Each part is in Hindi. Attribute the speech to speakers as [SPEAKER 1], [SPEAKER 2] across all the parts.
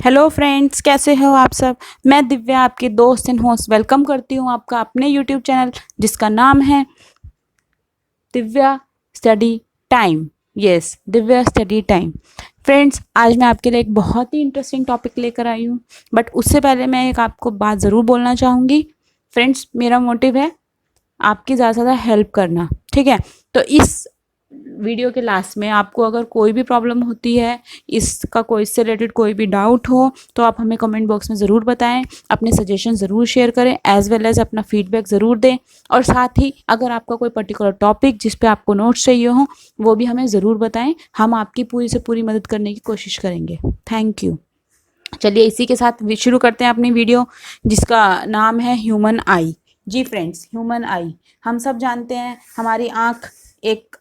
[SPEAKER 1] हेलो फ्रेंड्स, कैसे हो आप सब। मैं दिव्या, आपकी दोस्त एंड होस्ट, वेलकम करती हूँ आपका अपने यूट्यूब चैनल जिसका नाम है Divya study time. Yes, Divya study time. Friends, आज मैं आपके लिए एक बहुत ही इंटरेस्टिंग टॉपिक लेकर आई हूँ, बट उससे पहले मैं एक आपको बात ज़रूर बोलना चाहूँगी। फ्रेंड्स, मेरा मोटिव है आपकी ज़्यादा से ज़्यादा हेल्प करना, ठीक है। तो इस वीडियो के लास्ट में आपको अगर कोई भी प्रॉब्लम होती है, इसका कोई इससे रिलेटेड कोई भी डाउट हो, तो आप हमें कमेंट बॉक्स में ज़रूर बताएं, अपने सजेशन ज़रूर शेयर करें, एज वेल एज अपना फीडबैक ज़रूर दें। और साथ ही अगर आपका कोई पर्टिकुलर टॉपिक जिस पे आपको नोट्स चाहिए हो, वो भी हमें ज़रूर बताएं। हम आपकी पूरी से पूरी मदद करने की कोशिश करेंगे। Thank you. चलिए इसी के साथ शुरू करते हैं अपनी वीडियो, जिसका नाम है ह्यूमन आई। जी फ्रेंड्स, ह्यूमन आई, हम सब जानते हैं हमारी आँख एक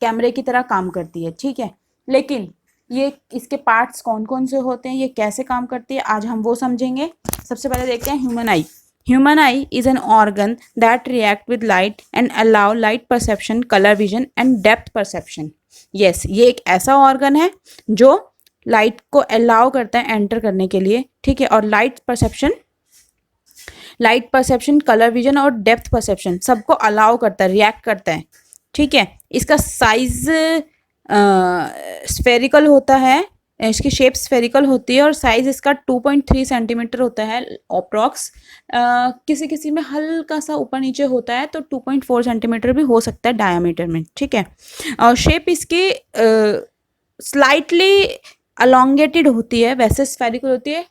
[SPEAKER 1] कैमरे की तरह काम करती है, ठीक है। लेकिन ये इसके पार्ट्स कौन कौन से होते हैं, ये कैसे काम करती है, आज हम वो समझेंगे। सबसे पहले देखते हैं human I. Human I is an organ that react with light and allow light perception, colour vision and depth perception. Yes, ये एक ऐसा ऑर्गन है जो लाइट को अलाउ करता है एंटर करने के लिए, ठीक है। और लाइट परसेप्शन, कलर विजन और डेप्थ परसेप्शन सबको अलाउ करता है, रिएक्ट करता है, ठीक है। इसका साइज स्फेरिकल होता है, इसकी शेप स्फेरिकल होती है और साइज इसका 2.3 सेंटीमीटर होता है अप्रॉक्स। किसी किसी में हल्का सा ऊपर नीचे होता है तो 2.4 सेंटीमीटर भी हो सकता है डायमीटर में, ठीक है। और शेप इसकी स्लाइटली अलोंगेटेड होती है, वैसे स्फेरिकल होती है,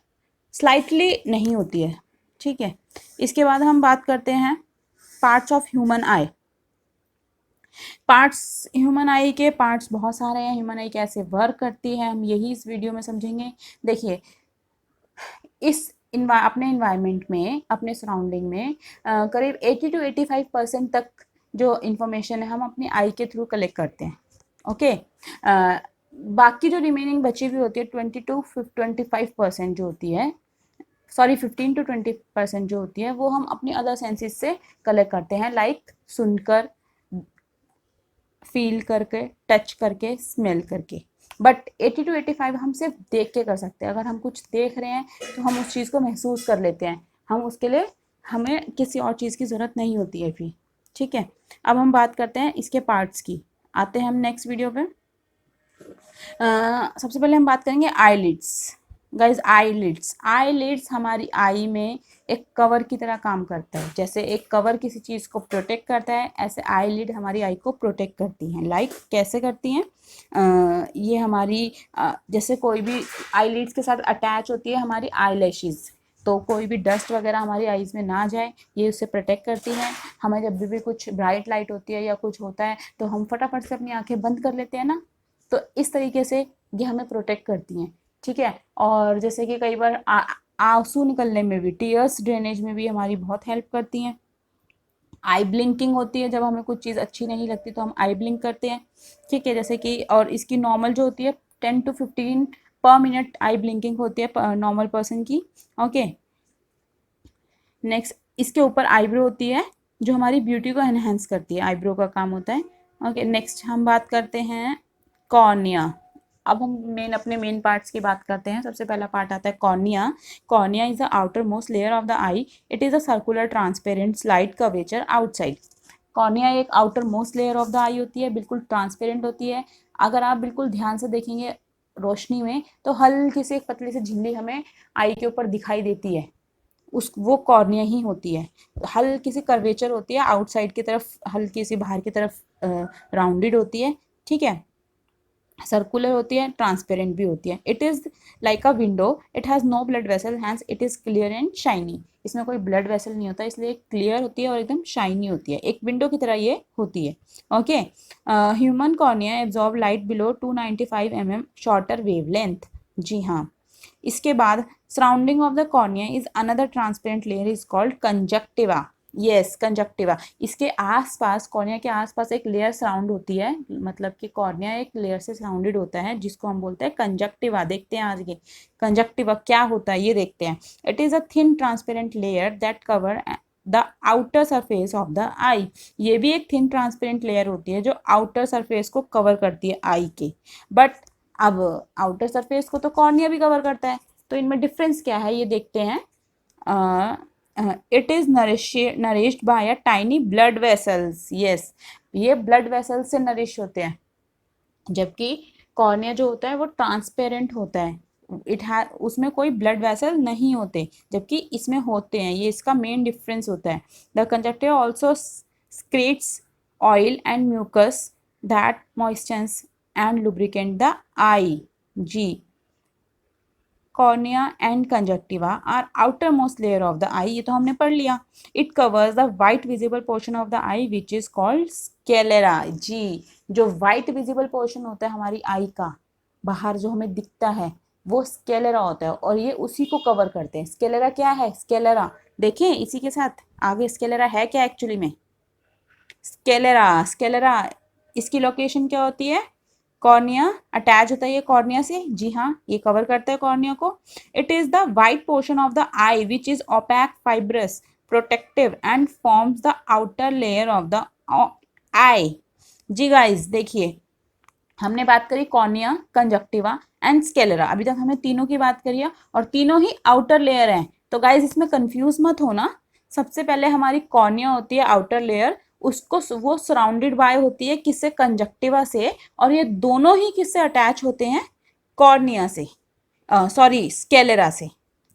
[SPEAKER 1] स्लाइटली नहीं होती है, ठीक है। इसके बाद हम बात करते हैं parts of human I. Parts, human आई के पार्ट्स बहुत सारे हैं। ह्यूमन आई कैसे वर्क करती है हम यही इस वीडियो में समझेंगे। देखिए, इस अपने इन्वायरमेंट में, अपने सराउंडिंग में करीब 80 to 85% तक जो इन्फॉर्मेशन है हम अपनी आई के थ्रू कलेक्ट करते हैं, ओके। बाकी जो रिमेनिंग बची हुई होती है 20 to 25% जो होती है, सॉरी 15 to 20% जो होती है, वो हम अपनी अदर सेंसेस से कलेक्ट करते हैं, लाइक सुनकर, फील करके, टच करके, स्मेल करके। बट 80 to 85 हम सिर्फ देख के कर सकते हैं। अगर हम कुछ देख रहे हैं तो हम उस चीज़ को महसूस कर लेते हैं, हम उसके लिए हमें किसी और चीज़ की ज़रूरत नहीं होती है फिर, ठीक है। अब हम बात करते हैं इसके पार्ट्स की, आते हैं हम नेक्स्ट वीडियो पे। सबसे पहले हम बात करेंगे आईलिड्स। गाइज, आईलिड्स हमारी आई में एक कवर की तरह काम करता है। जैसे एक कवर किसी चीज़ को प्रोटेक्ट करता है, ऐसे आईलिड हमारी आई को प्रोटेक्ट करती हैं। लाइक कैसे करती हैं, ये हमारी जैसे कोई भी आईलिड्स के साथ अटैच होती है हमारी आईलैशेस, तो कोई भी डस्ट वगैरह हमारी आईज में ना जाए, ये उससे प्रोटेक्ट करती हैं। हमें जब भी कुछ ब्राइट लाइट होती है या कुछ होता है तो हम फटाफट से अपनी आंखें बंद कर लेते हैं ना, तो इस तरीके से ये हमें प्रोटेक्ट करती हैं, ठीक है। और जैसे कि कई बार आंसू निकलने में भी, टीयर्स ड्रेनेज में भी हमारी बहुत हेल्प करती हैं। आई ब्लिंकिंग होती है, जब हमें कुछ चीज़ अच्छी नहीं लगती तो हम आई ब्लिंक करते हैं, ठीक है। जैसे कि, और इसकी नॉर्मल जो होती है 10 to 15 पर मिनट आई ब्लिंकिंग होती है नॉर्मल पर्सन की, ओके। नेक्स्ट, इसके ऊपर आईब्रो होती है जो हमारी ब्यूटी को एनहेंस करती है, आईब्रो का काम होता है, ओके। नेक्स्ट हम बात करते हैं कॉर्निया। अब हम अपने मेन पार्ट्स की बात करते हैं। सबसे पहला पार्ट आता है cornea. Cornea is the outermost layer of the eye. It is a circular transparent slide curvature outside. Cornea एक outermost layer of the eye होती है, बिल्कुल ट्रांसपेरेंट होती है। अगर आप बिल्कुल ध्यान से देखेंगे रोशनी में तो हल्की सी एक पतली सी झिल्ली हमें आई के ऊपर दिखाई देती है, उस वो कॉर्निया ही होती है। हल्की सी कर्वेचर होती है आउटसाइड की तरफ, हल्की सी बाहर की तरफ राउंडेड होती है, ठीक है। सर्कुलर होती है, ट्रांसपेरेंट भी होती है। It is like a window, it has no blood vessel, hence it is clear and shiny. इसमें कोई ब्लड वेसल नहीं होता, इसलिए क्लियर होती है और एकदम शाइनी होती है, एक विंडो की तरह ये होती है, okay. Human cornea absorb light below 295 mm shorter wavelength. जी हाँ। इसके बाद surrounding of the cornea is another transparent layer is called conjunctiva. Yes, conjunctiva. इसके आसपास, कॉर्निया के आसपास एक लेयर सराउंड होती है, मतलब कि कॉर्निया एक लेयर से सराउंडेड होता है जिसको हम बोलते हैं कंजक्टिवा। देखते हैं आज ये कंजक्टिवा क्या होता है, ये देखते हैं। It is a thin transparent layer that cover the outer surface of the eye. ये भी एक थिन ट्रांसपेरेंट लेयर होती है जो आउटर सरफेस को कवर करती है आई के। बट अब आउटर सरफेस को तो कॉर्निया भी कवर करता है, तो इनमें डिफरेंस क्या है ये देखते हैं। It is nourished by a tiny blood vessels. Yes, ये ब्लड वेसल्स से नरिश होते हैं, जबकि कॉर्निया जो होता है वो ट्रांसपेरेंट होता है, उसमें कोई ब्लड वेसल नहीं होते, जबकि इसमें होते हैं। ये इसका मेन डिफरेंस होता है। The conjunctiva also secretes oil and mucus that moistures and lubricate the eye. जी, cornea and conjunctiva are outermost layer of the eye, ये तो हमने पढ़ लिया। It covers the white visible portion of the eye which is called sclera. जी, जो वाइट विजिबल पोर्शन होता है हमारी आई का, बाहर जो हमें दिखता है, वो स्केलेरा होता है, और ये उसी को कवर करते हैं। स्केलेरा क्या है? स्केलेरा देखें इसी के साथ आगे, स्केलेरा है क्या एक्चुअली में? स्केलेरा इसकी लोकेशन क्या होती है? कॉर्निया अटैच होता है ये कॉर्निया से, जी हाँ, ये कवर करता है कॉर्निया को। It is the white portion of the eye which is opaque, fibrous, protective and forms the outer layer of the eye. जी गाइस देखिए, हमने बात करी कॉर्निया, कंजक्टिवा एंड स्केलेरा। अभी तक हमने तीनों की बात करी है, और तीनों ही आउटर लेयर हैं। तो गाइस इसमें कंफ्यूज मत होना। सबसे पहले हमारी कॉर्निया होती है आउटर लेयर, उसको वो सराउंडेड बाय होती है किससे? कंजक्टिवा से, और ये दोनों ही किससे अटैच होते हैं? कॉर्निया से, सॉरी स्केलेरा से।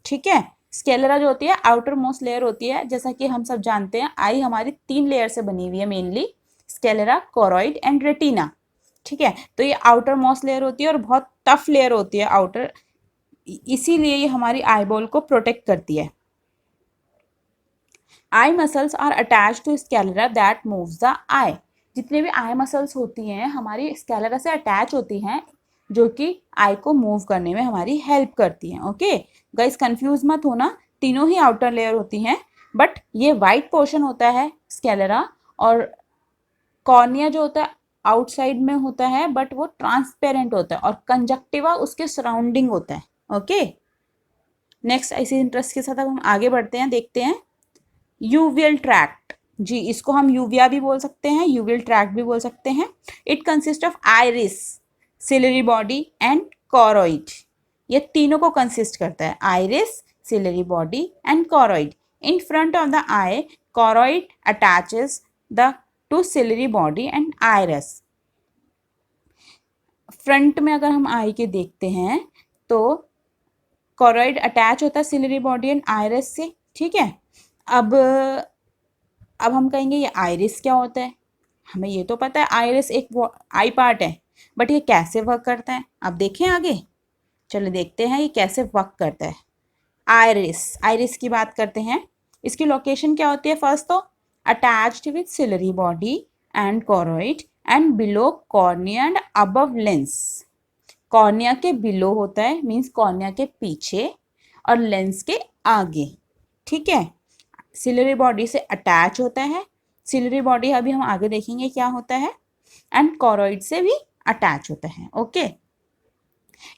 [SPEAKER 1] ठीक है, स्केलेरा जो होती है आउटर मोस्ट लेयर होती है। जैसा कि हम सब जानते हैं आई हमारी 3 लेयर से बनी हुई है mainly, sclera, choroid and retina. ठीक है, तो ये आउटर मोस्ट लेयर होती है और बहुत टफ लेयर होती है आउटर, इसीलिए ये हमारी आईबॉल को प्रोटेक्ट करती है। Eye muscles are attach to sclera that moves the eye. जितने भी आई मसल्स होती हैं हमारी स्केलेरा से अटैच होती हैं, जो कि आई को मूव करने में हमारी हेल्प करती हैं। ओके गाइस, कंफ्यूज मत होना, तीनों ही आउटर लेयर होती हैं, बट ये वाइट पोर्शन होता है स्केलेरा, और कॉर्निया जो होता है आउटसाइड में होता है, बट वो ट्रांसपेरेंट होता है, और कंजक्टिवा उसके सराउंडिंग होता है। ओके, नेक्स्ट इसी इंटरेस्ट के साथ अब हम आगे बढ़ते हैं, देखते हैं यूवियल ट्रैक्ट। जी, इसको हम यूविया भी बोल सकते हैं, यूवियल ट्रैक्ट भी बोल सकते हैं। It consist of iris, ciliary body and choroid. ये तीनों को कंसिस्ट करता है, iris, ciliary body and choroid. In front of the eye, choroid attaches the to ciliary body and iris. Front में अगर हम आई के देखते हैं तो कोरॉइड अटैच होता है सिलरी बॉडी एंड आइरिस से। ठीक है, अब हम कहेंगे ये आइरिस क्या होता है? हमें ये तो पता है आइरिस एक आई पार्ट है, बट ये कैसे वर्क करता है? अब देखें आगे, चलो देखते हैं ये कैसे वर्क करता है। आइरिस की बात करते हैं। इसकी लोकेशन क्या होती है? फर्स्ट तो attached with ciliary body and choroid and below cornea and above lens. Cornea के बिलो होता है, मीन्स कॉर्निया के पीछे, और लेंस के आगे। ठीक है, सिलरी बॉडी से अटैच होता है। सिलरी बॉडी अभी हम आगे देखेंगे क्या होता है, एंड कोरॉइड से भी अटैच होता है। Okay,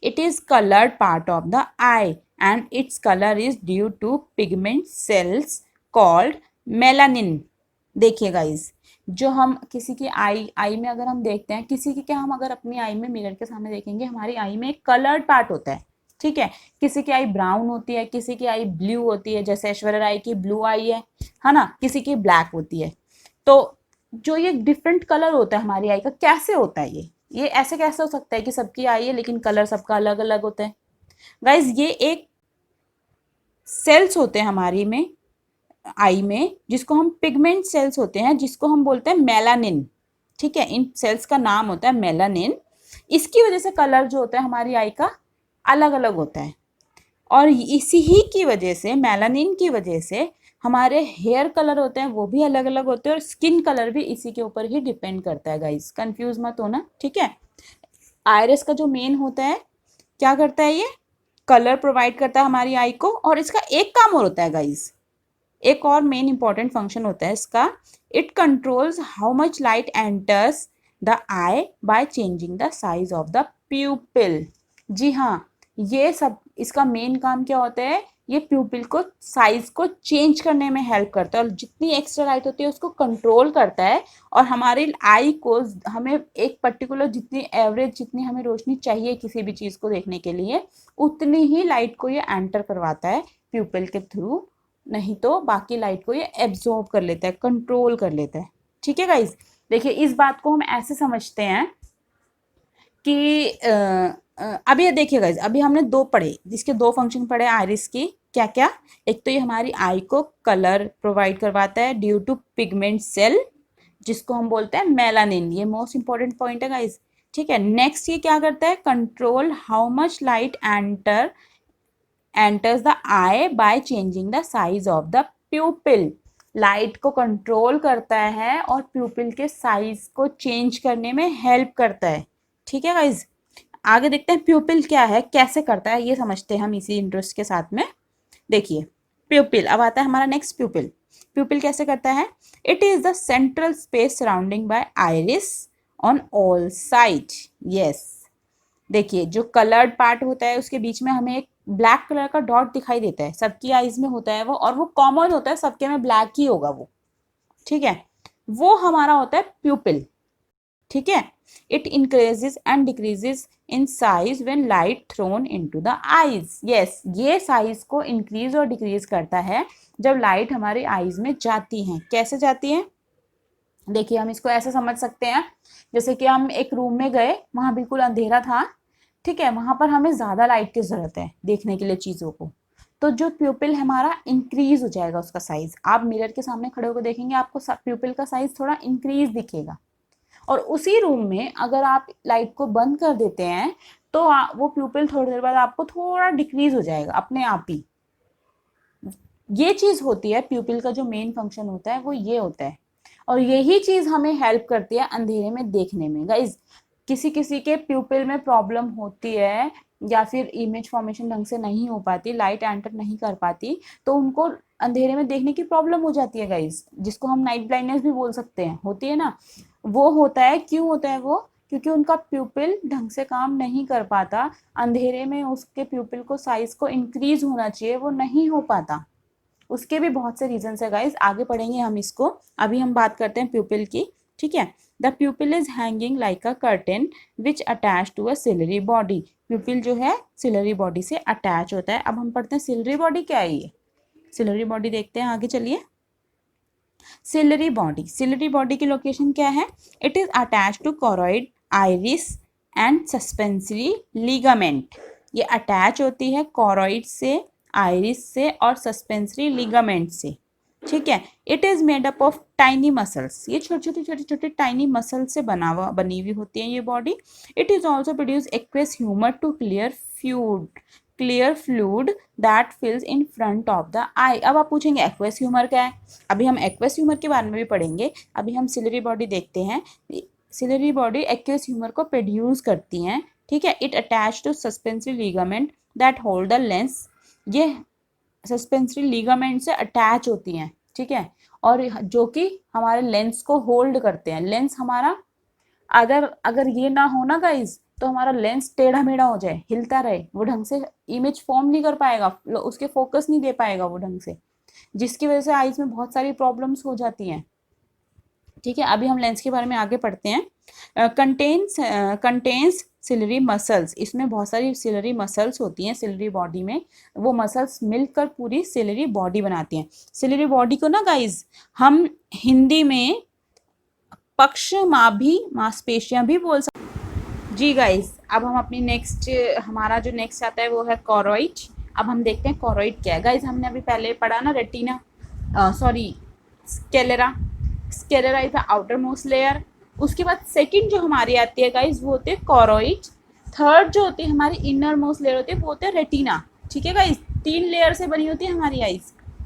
[SPEAKER 1] it is coloured part of the eye and its colour is due to pigment cells called melanin. देखिए गाइज, जो हम किसी की आई में अगर हम देखते हैं, किसी की क्या, हम अगर अपनी आई में मिरर के सामने देखेंगे, हमारी आई में एक कलर्ड पार्ट होता है। ठीक है, किसी की आई ब्राउन होती है, किसी की आई ब्लू होती है, जैसे ऐश्वर्या राय की ब्लू आई है ना, किसी की ब्लैक होती है। तो जो ये डिफरेंट कलर होता है हमारी आई का, कैसे होता है ये ऐसे कैसे हो सकता है कि सबकी आई है लेकिन कलर सबका अलग अलग होता है? गाइज, ये एक सेल्स होते हैं हमारी में, आई में, जिसको हम पिगमेंट सेल्स होते हैं, जिसको हम बोलते हैं मेलानिन। ठीक है, इन सेल्स का नाम होता है मेलानिन। इसकी वजह से कलर जो होता है हमारी आई का अलग अलग होता है, और इसी ही की वजह से, मेलानिन की वजह से, हमारे हेयर कलर होते हैं वो भी अलग अलग होते हैं, और स्किन कलर भी इसी के ऊपर ही डिपेंड करता है। गाइस, कंफ्यूज मत होना। ठीक है, आइरिस का जो मेन होता है, क्या करता है? ये कलर प्रोवाइड करता है हमारी आई को, और इसका एक काम और होता है गाइस, एक और मेन इंपॉर्टेंट फंक्शन होता है इसका। It controls how much light enters the eye by changing the size of the pupil. जी हाँ, ये सब इसका मेन काम क्या होता है, ये प्यूपिल को साइज को चेंज करने में हेल्प करता है और जितनी एक्स्ट्रा लाइट होती है उसको कंट्रोल करता है और हमारे आई को, हमें एक पर्टिकुलर जितनी एवरेज जितनी हमें रोशनी चाहिए किसी भी चीज़ को देखने के लिए उतनी ही लाइट को ये एंटर करवाता है प्यूपिल के थ्रू, नहीं तो बाकी लाइट को ये एब्जॉर्ब कर लेता है, कंट्रोल कर लेता है। ठीक है गाइज, देखिए इस बात को हम ऐसे समझते हैं कि अभी ये देखिए गाइज, अभी हमने दो पढ़े, जिसके दो फंक्शन पढ़े आइरिस की, क्या क्या, एक तो ये हमारी आई को कलर प्रोवाइड करवाता है ड्यू टू पिगमेंट सेल, जिसको हम बोलते हैं मेलानिन, ये मोस्ट इंपॉर्टेंट पॉइंट है गाइज। ठीक है, नेक्स्ट ये क्या करता है, control how much light enters the eye by changing the size of the pupil, light को कंट्रोल करता है और प्यूपिल के साइज को चेंज करने में हेल्प करता है। ठीक है गाइज, आगे देखते हैं प्यूपिल क्या है, कैसे करता है, ये समझते हैं हम इसी इंटरेस्ट के साथ में। देखिए प्यूपिल, अब आता है हमारा नेक्स्ट प्यूपिल। प्यूपिल कैसे करता है, it is the central space surrounding by iris on all side. Yes, देखिए जो कलर्ड पार्ट होता है उसके बीच में हमें एक ब्लैक कलर का डॉट दिखाई देता है, सबकी आईज में होता है वो, और वो कॉमन होता है, सबके में ब्लैक ही होगा वो। ठीक है, वो हमारा होता है प्यूपिल। ठीक है, it increases and decreases in size when light throne into the eyes. Yes, ये साइज को इंक्रीज और डिक्रीज करता है जब लाइट हमारे आईज में जाती है। कैसे जाती है, देखिए हम इसको ऐसे समझ सकते हैं, जैसे कि हम एक रूम में गए, वहां बिल्कुल अंधेरा था, ठीक है, वहां पर हमें ज्यादा लाइट की जरूरत है देखने के लिए चीजों को, तो जो प्यूपिल हमारा इंक्रीज हो जाएगा उसका साइज। आप मिरर के सामने खड़े होकर देखेंगे, आपको प्यूपिल का साइज थोड़ा इंक्रीज दिखेगा। और उसी रूम में अगर आप लाइट को बंद कर देते हैं तो वो प्यूपिल थोड़ी देर बाद आपको थोड़ा डिक्रीज हो जाएगा अपने आप ही। ये चीज होती है प्यूपिल का, जो मेन फंक्शन होता है वो ये होता है, और यही चीज हमें हेल्प करती है अंधेरे में देखने में। गाइज, किसी किसी के प्यूपिल में प्रॉब्लम होती है या फिर इमेज फॉर्मेशन ढंग से नहीं हो पाती, लाइट एंटर नहीं कर पाती, तो उनको अंधेरे में देखने की प्रॉब्लम हो जाती है गाइज, जिसको हम नाइट ब्लाइंडनेस भी बोल सकते हैं, होती है ना। वो होता है, क्यों होता है वो, क्योंकि उनका प्यूपिल ढंग से काम नहीं कर पाता, अंधेरे में उसके प्यूपिल को साइज को इंक्रीज होना चाहिए, वो नहीं हो पाता। उसके भी बहुत से रीजंस है गाइज, आगे पढ़ेंगे हम इसको, अभी हम बात करते हैं प्यूपिल की। ठीक है, the pupil is hanging like a curtain which attach to a ciliary body. Pupil जो है सिलरी बॉडी से अटैच होता है। अब हम पढ़ते हैं सिलरी बॉडी क्या है, ये सिलरी बॉडी देखते हैं, आगे चलिए। सिलरी बॉडी, सिलरी बॉडी की लोकेशन क्या है, it is attach to choroid, iris and suspensory ligament. ये अटैच होती है कॉरोइड से, आइरिस से और सस्पेंसरी लिगामेंट से। ठीक है, it is made up of tiny muscles, ये छोटे छोटे टाइनी मसल से बनी हुई होती है ये body. It is also produce aqueous humour to clear fluid that fills in front of the eye. अब आप पूछेंगे एक्वेस ह्यूमर क्या है, अभी हम एक्वेस ह्यूमर के बारे में भी पढ़ेंगे। अभी हम सिलरी बॉडी देखते हैं। सिलरी बॉडी एक्वेस ह्यूमर को प्रोड्यूस करती हैं। ठीक है, it attach to suspensory ligament that hold the lens, ये सस्पेंसरी लिगामेंट से अटैच होती हैं। ठीक है, और जो कि हमारे लेंस को होल्ड करते हैं। लेंस हमारा अगर ये ना हो ना गाइज, तो हमारा लेंस टेढ़ा मेढ़ा हो जाए, हिलता रहे, वो ढंग से इमेज फॉर्म नहीं कर पाएगा, उसके फोकस नहीं दे पाएगा वो ढंग से, जिसकी वजह से आईज में बहुत सारी प्रॉब्लम्स हो जाती हैं। ठीक है, अभी हम लेंस के बारे में आगे पढ़ते हैं। कंटेन्स सिलरी मसल्स, इसमें बहुत सारी सिलरी मसल्स होती हैं सिलरी बॉडी में, वो मसल्स मिलकर पूरी सिलरी बॉडी बनाती हैं। सिलरी बॉडी को ना गाइज हम हिंदी में पक्षमाभी मांसपेशियां भी बोल सकते। जी गाइज, अब हम अपनी हमारा जो नेक्स्ट आता है वो है कॉरोइड। अब हम देखते हैं कॉरोइड क्या है। गाइज हमने अभी पहले पढ़ा ना retina, sclera. Sclera is the outermost layer. उसके बाद सेकंड जो हमारी आती है गाइज वो होते हैं कॉरोइड। थर्ड जो होती है हमारी इनर मोस्ट लेयर होती है वो होते हैं रेटिना। ठीक है गाइज, 3 लेयर से बनी होती है हमारी eyes.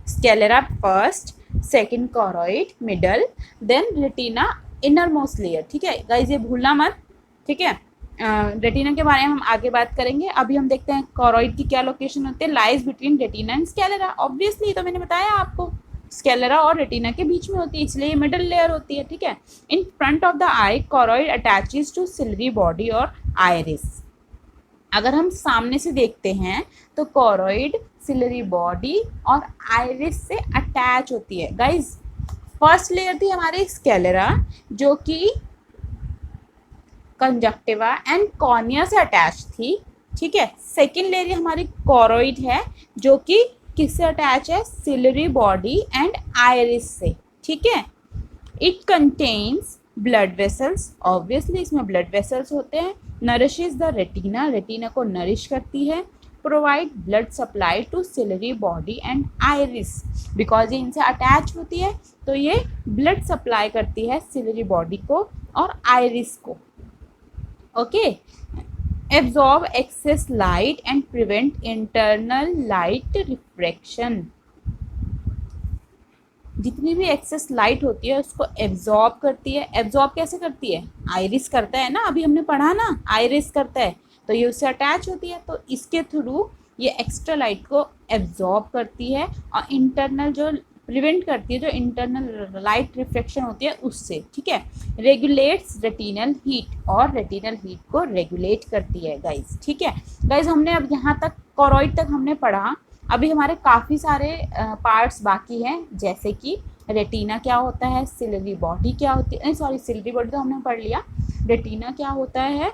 [SPEAKER 1] Sclera first, second choroid middle, then retina innermost layer. ठीक है गाइज, ये भूलना मत। ठीक है, रेटिना के बारे में हम आगे बात करेंगे। अभी हम देखते हैं कॉरोइड की क्या लोकेशन होती है, lies between retina and sclera. Obviously तो मैंने बताया आपको, स्केलेरा और रेटिना के बीच में होती है, इसलिए मिडल लेयर होती है। ठीक है, in front of the eye choroid attaches to ciliary body और आइरिस। अगर हम सामने से देखते हैं तो कोरोइड सिलरी बॉडी और आइरिस से अटैच होती है। गाइज फर्स्ट लेयर थी हमारी स्केलेरा जो कि कंजक्टिवा एंड कॉर्निया से अटैच थी, ठीक है। सेकेंड लेयर हमारी कोरोइड है जो कि किससे अटैच है, सिलरी बॉडी एंड आइरिस से, ठीक है। It contains blood vessels, obviously इसमें ब्लड वेसल्स होते हैं। नरिशेज द रेटिना, रेटिना को नरिश करती है। Provide blood supply to ciliary body and iris, because ये इनसे अटैच होती है तो ये ब्लड सप्लाई करती है सिलरी बॉडी को और आइरिस को, okay. Absorb excess light and prevent internal light refraction, जितनी भी एक्सेस लाइट होती है उसको एब्जॉर्ब करती है। एब्जॉर्ब कैसे करती है, आइरिस करता है ना, अभी हमने पढ़ा ना, आइरिस करता है तो ये उससे अटैच होती है, तो इसके थ्रू ये एक्स्ट्रा लाइट को एब्जॉर्ब करती है और इंटरनल जो प्रिवेंट करती है, जो इंटरनल लाइट रिफ्लेक्शन होती है उससे, ठीक है। रेगुलेट्स रेटिनल हीट, और रेटिनल हीट को रेगुलेट करती है गाइज, ठीक है। गाइज हमने अब यहाँ तक कोरोइड तक हमने पढ़ा, अभी हमारे काफ़ी सारे पार्ट्स बाकी हैं, जैसे कि रेटिना क्या होता है, सिलरी बॉडी क्या होती है, सॉरी सिलरी बॉडी तो हमने पढ़ लिया, रेटिना क्या होता है,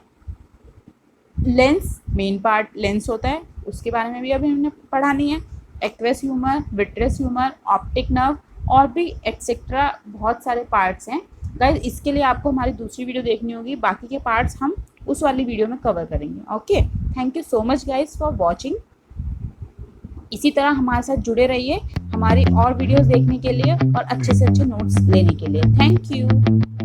[SPEAKER 1] लेंस मेन पार्ट लेंस होता है उसके बारे में भी अभी हमने पढ़ा नहीं है, aqueous humour, vitreous humour, optic nerve और भी एक्सेट्रा बहुत सारे पार्ट्स हैं गाइज। इसके लिए आपको हमारी दूसरी वीडियो देखनी होगी, बाकी के पार्ट्स हम उस वाली वीडियो में कवर करेंगे, okay. Thank you so much guys for watching. इसी तरह हमारे साथ जुड़े रहिए हमारी और वीडियोस देखने के लिए और अच्छे से अच्छे नोट्स लेने के लिए। Thank you.